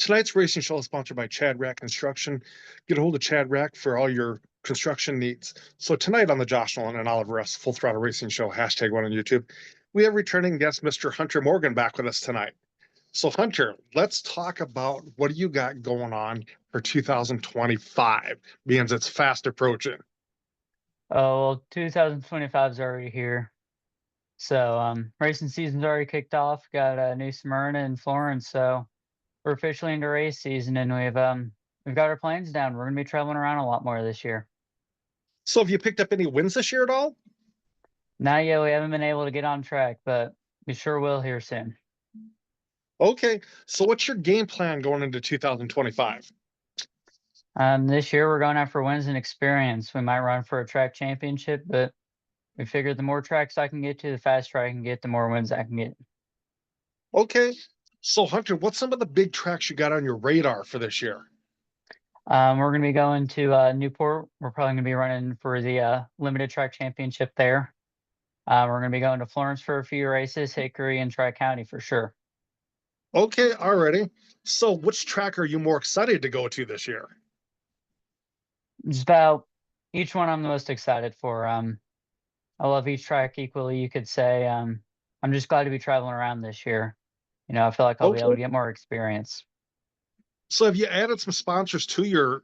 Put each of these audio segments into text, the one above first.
Tonight's racing show is sponsored by Chad Rack Construction. Get a hold of Chad Rack for all your construction needs. So tonight on the Josh Nolan and Oliver S. Full Throttle Racing Show, #1 on YouTube, we have returning guest Mr. Hunter Morgan back with us tonight. So Hunter, let's talk about what do you got going on for 2025, being it's fast approaching. Oh, well, 2025 is already here. So, racing season's already kicked off. Got New Smyrna and Florence, so we're officially into race season, and we've got our plans down. We're gonna be traveling around a lot more this year. So have you picked up any wins this year at all? Not yet, we haven't been able to get on track, but we sure will here soon. Okay, so what's your game plan going into 2025? This year we're going after wins and experience. We might run for a track championship, but we figured the more tracks I can get to, the faster I can get, the more wins I can get. Okay, so Hunter, what's some of the big tracks you got on your radar for this year? We're going to be going to Newport. We're probably going to be running for the limited track championship there. We're going to be going to Florence for a few races, Hickory and Tri-County for sure. Okay, already. So which track are you more excited to go to this year? Just about each one I'm the most excited for. I love each track equally, you could say. I'm just glad to be traveling around this year. I feel like I'll be able Okay. to get more experience. So have you added some sponsors to your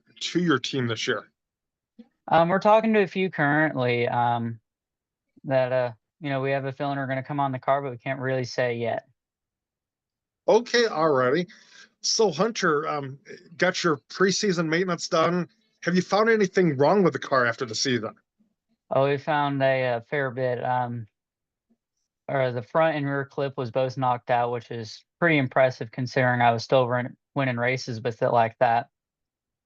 team this year? We're talking to a few currently that we have a feeling are going to come on the car, but we can't really say yet. Okay, already. So Hunter, got your preseason maintenance done. Have you found anything wrong with the car after the season? Oh, we found a fair bit. Or the front and rear clip was both knocked out, which is pretty impressive considering I was still winning races with it like that.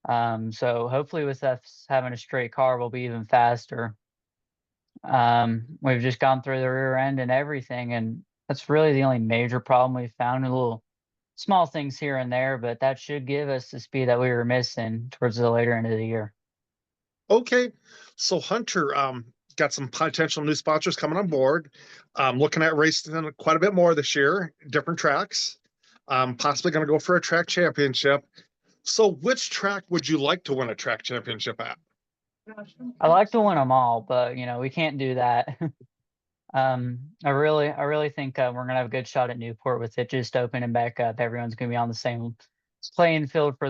So hopefully with us having a straight car, we'll be even faster. We've just gone through the rear end and everything, and that's really the only major problem we found. A little small things here and there, but that should give us the speed that we were missing towards the later end of the year. Okay, so Hunter, got some potential new sponsors coming on board. Looking at racing quite a bit more this year, different tracks. Possibly going to go for a track championship. So which track would you like to win a track championship at? I like to win them all, but we can't do that. I really think we're gonna have a good shot at Newport with it just opening back up. Everyone's gonna be on the same playing field for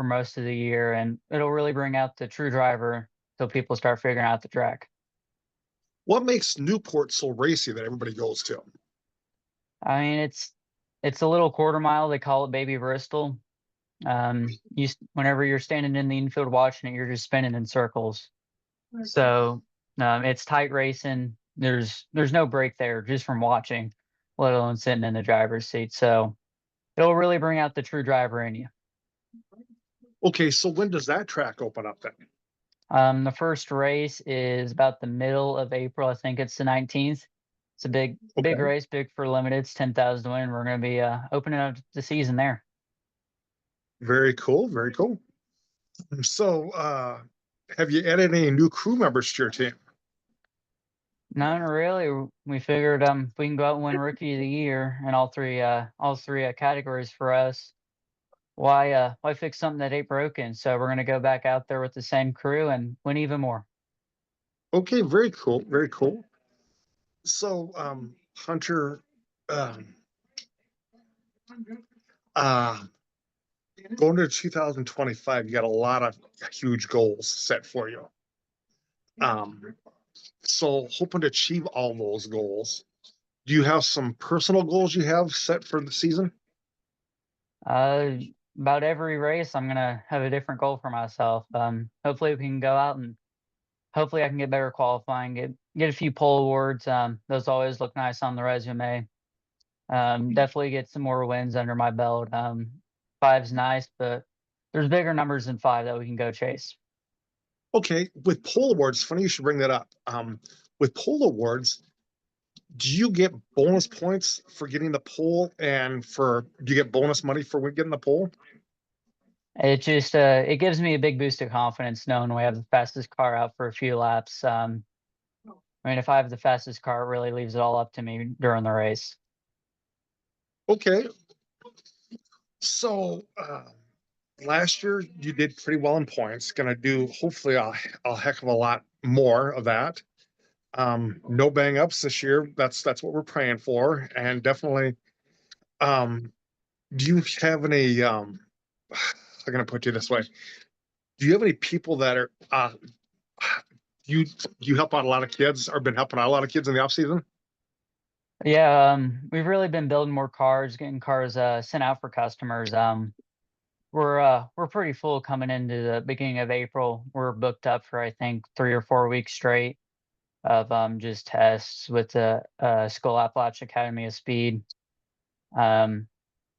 most of the year, and it'll really bring out the true driver till people start figuring out the track. What makes Newport so racy that everybody goes to? I mean, it's a little quarter mile. They call it Baby Bristol. Whenever you're standing in the infield watching it, you're just spinning in circles. So it's tight racing. There's no break there just from watching, let alone sitting in the driver's seat. So it'll really bring out the true driver in you. Okay, so when does that track open up then? The first race is about the middle of April. I think it's the 19th. It's a big Okay. race, big for limited. It's 10,000 to win. We're going to be opening up the season there. Very cool. Very cool. So, have you added any new crew members to your team? Not really. We figured if we can go out and win Rookie of the Year in all three categories for us, why fix something that ain't broken? So we're gonna go back out there with the same crew and win even more. Okay, very cool. Very cool. So, Hunter, um, uh, going to 2025, you got a lot of huge goals set for you. Um, so hoping to achieve all those goals. Do you have some personal goals you have set for the season? Uh, about every race, I'm gonna have a different goal for myself. Hopefully we can go out and hopefully I can get better qualifying, get a few pole awards. Those always look nice on the resume. Definitely get some more wins under my belt. Five's nice, but there's bigger numbers than five that we can go chase. Okay, with poll awards, funny you should bring that up. With poll awards, do you get bonus points for getting the poll, and do you get bonus money for getting the poll? It gives me a big boost of confidence knowing we have the fastest car out for a few laps. I mean, if I have the fastest car, it really leaves it all up to me during the race. Okay. So last year you did pretty well in points. Going to do hopefully a heck of a lot more of that. No bang ups this year. That's what we're praying for, and definitely. Um, do you have any? I'm going to put you this way. Do you have any people that are you you help out a lot of kids or been helping out a lot of kids in the off season? Yeah, we've really been building more cars, getting cars sent out for customers. We're pretty full coming into the beginning of April. We're booked up for I think 3 or 4 weeks straight of just tests with the School Appalachian Academy of Speed. Um,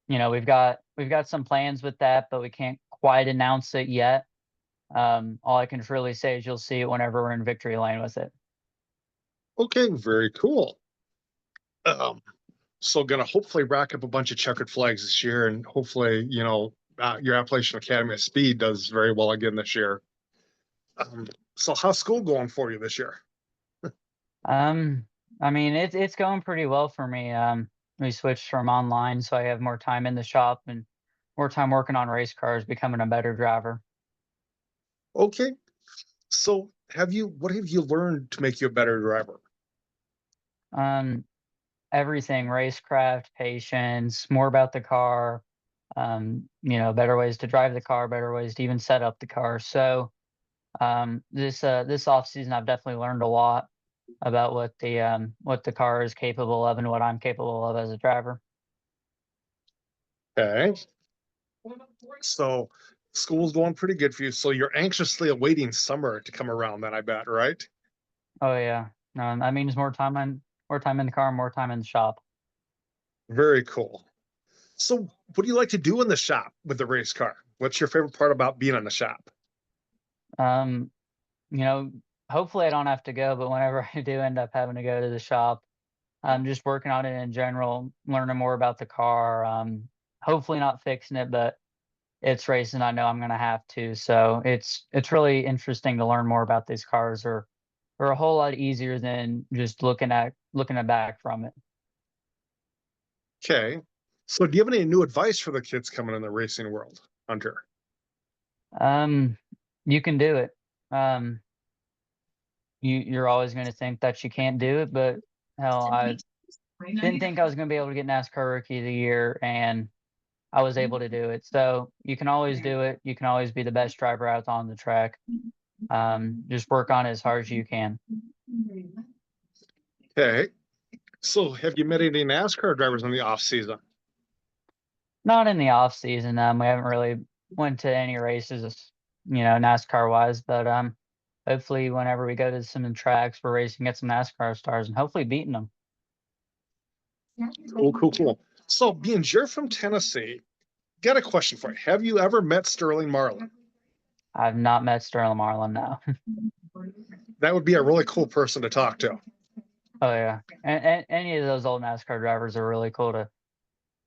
we've got some plans with that, but we can't quite announce it yet. All I can really say is you'll see it whenever we're in victory lane with it. Okay, very cool. Um, so gonna hopefully rack up a bunch of checkered flags this year, and hopefully, your Appalachian Academy of Speed does very well again this year. Um, so how's school going for you this year? Um, I mean, it's going pretty well for me. We switched from online, so I have more time in the shop and more time working on race cars, becoming a better driver. Okay, so what have you learned to make you a better driver? Um, Everything, racecraft, patience, more about the car, better ways to drive the car, better ways to even set up the car. So this off season, I've definitely learned a lot about what the car is capable of and what I'm capable of as a driver. Okay, so school's going pretty good for you. So you're anxiously awaiting summer to come around, then I bet, right? Oh yeah, that means more time in the car, more time in the shop. Very cool. So what do you like to do in the shop with the race car? What's your favorite part about being in the shop? Um, you know, Hopefully I don't have to go, but whenever I do end up having to go to the shop, I'm just working on it in general, learning more about the car. Hopefully not fixing it, but it's racing. I know I'm gonna have to. So it's really interesting to learn more about these cars. Are a whole lot easier than just looking at back from it. Okay. So do you have any new advice for the kids coming in the racing world, Hunter? Um, you can do it. Um, you're always going to think that you can't do it, but hell, I didn't think I was going to be able to get NASCAR Rookie of the Year, and I was able to do it. So you can always do it. You can always be the best driver out on the track. Just work on it as hard as you can. Okay. So have you met any NASCAR drivers in the off season? Not in the off season. We haven't really went to any races, NASCAR wise, but hopefully whenever we go to some tracks, we're racing at some NASCAR stars and hopefully beating them. Cool, cool, cool. So being you're from Tennessee, got a question for you. Have you ever met Sterling Marlin? I've not met Sterling Marlin now. That would be a really cool person to talk to. Oh yeah, and any of those old NASCAR drivers are really cool to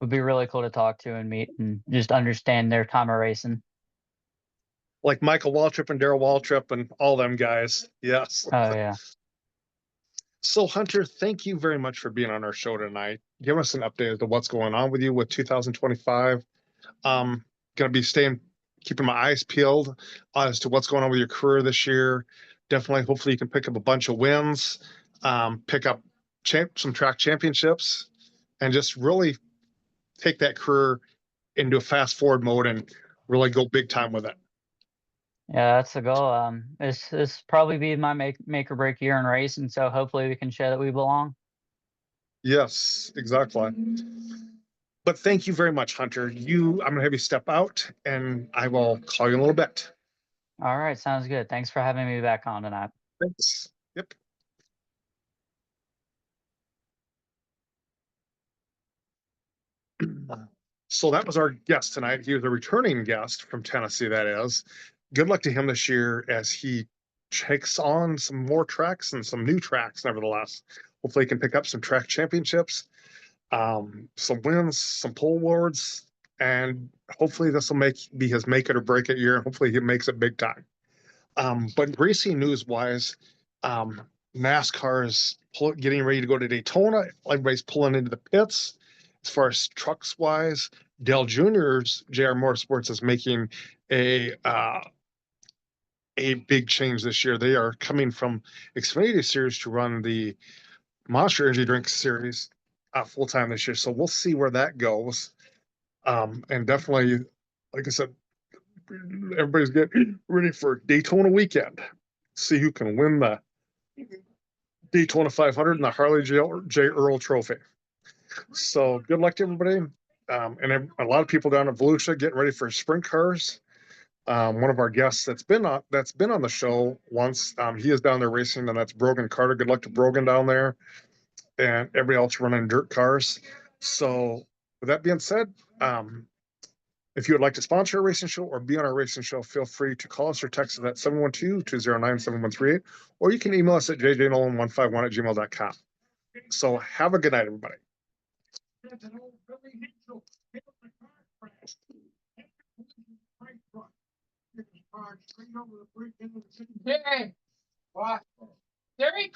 would be really cool to talk to and meet and just understand their time of racing. Like Michael Waltrip and Daryl Waltrip and all them guys. Yes. Oh yeah. So Hunter, thank you very much for being on our show tonight. Give us an update as to what's going on with you with 2025. Um, Gonna be keeping my eyes peeled as to what's going on with your career this year. Definitely, hopefully, you can pick up a bunch of wins, pick up some track championships, and just really take that career into a fast forward mode and really go big time with it. Yeah, that's the goal. This probably be my make or break year in racing, so hopefully we can show that we belong. Yes, exactly. But thank you very much, Hunter. I'm gonna have you step out, and I will call you in a little bit. All right, sounds good. Thanks for having me back on tonight. Thanks. Yep. So that was our guest tonight. He was a returning guest from Tennessee, that is. Good luck to him this year as he takes on some more tracks and some new tracks, nevertheless. Hopefully, he can pick up some track championships, some wins, some pole awards, and hopefully, this will be his make it or break it year. Hopefully, he makes it big time. But racing news wise, um, NASCAR is getting ready to go to Daytona. Everybody's pulling into the pits. As far as trucks wise, Dale Jr.'s JR Motorsports is making a big change this year. They are coming from Xfinity Series to run the Monster Energy Drink Series full time this year. So we'll see where that goes. And definitely, like I said, everybody's getting ready for Daytona weekend. See who can win the Daytona 500 and the Harley J. Earl Trophy. So good luck to everybody. And a lot of people down at Volusia getting ready for sprint cars. One of our guests that's been on the show once. He is down there racing, and that's Brogan Carter. Good luck to Brogan down there, and everybody else running dirt cars. So with that being said, if you would like to sponsor a racing show or be on our racing show, feel free to call us or text us at 712-209-7138, or you can email us at jjnolan151@gmail.com. So have a good night, everybody. Hey, what? There he